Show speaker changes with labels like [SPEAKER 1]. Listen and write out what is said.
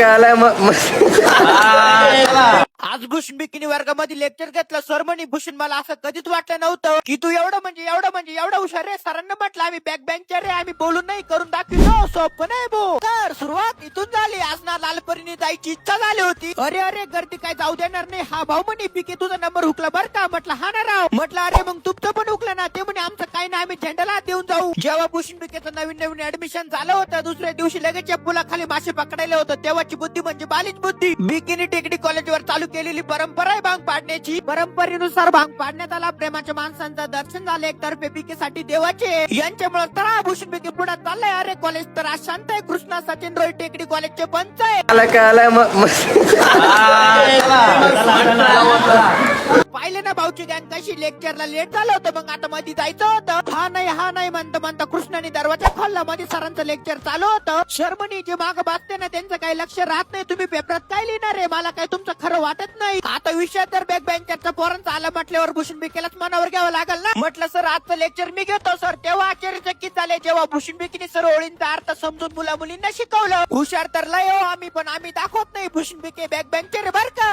[SPEAKER 1] आलाय
[SPEAKER 2] आज भूषण बिकिनी वर्गामध्ये लेक्चर घेतलं सर म्हणे भूषण मला असं कधीच वाटलं नव्हतं की तू एवढं हुशार आहे. सरांना म्हटलं आम्ही बॅक बेंचर आहे, आम्ही बोलून नाही करून दाखवलो. सोपं नाही भाऊ. तर सुरुवात इथून झाली. आज ना लालपरीने जायची इच्छा झाली होती. अरे गर्दी काय जाऊ देणार नाही. हा भाऊ म्हणे बिके तुझा नंबर हुकला बर का. म्हटलं हा ना राव. म्हटलं अरे मग तुमचं पण हुकलं ना. ते म्हणे आमचं काही नाही, आम्ही झेंडाला देऊन जाऊ. जेव्हा भूषण बिकेचं नवीन ऍडमिशन झालं होतं दुसऱ्या दिवशी लगेच या पुलाखाली मासे पकडायला होतं. तेव्हाची बुद्धी म्हणजे बालीच बुद्धी. बिकिनी टेकडी कॉलेजवर चालू केलेली परंपरा आहे भांग पाडण्याची. परंपरेनुसार भांग पाडण्यात आला. प्रेमाच्या माणसांचं दर्शन झालं एकतर्फे बिकेसाठी देवाचे. यांच्यामुळे तर हा भूषण बिके पुढे चाललाय. अरे कॉलेज तर आज शांत आहे. कृष्णा सचिन रोय टेकडी कॉलेजचे पंच आहे. पाहिले ना भाऊची गँग कशी लेक्चरला लेट झालं होतं. मग आता मध्ये जायचं होतं. हा नाही म्हणता कृष्णाने दरवाजा खोलला. मध्ये सरांचं लेक्चर चालू होतं. शर्मनी जे माग बसते ना त्यांचं काही लक्ष राहत नाही. तुम्ही पेपरात काय लिहिणार आहे मला काही तुमचं खरं वाटत नाही. आता विषय तर बॅक बेंचरचा पोरांचा आला म्हटल्यावर भूषण बिकेलाच मनावर घ्यावं लागेल ना. म्हटलं सर आजचं लेक्चर मी घेतो सर. तेव्हा आश्चर्यचकित झाले जेव्हा भूषण बिकेने सर ओळींचा अर्थ समजून मुला मुलींना शिकवलं. हुशार तर लय हो आम्ही, पण आम्ही दाखवत नाही. भूषण बिके बॅक बेंचर बर का.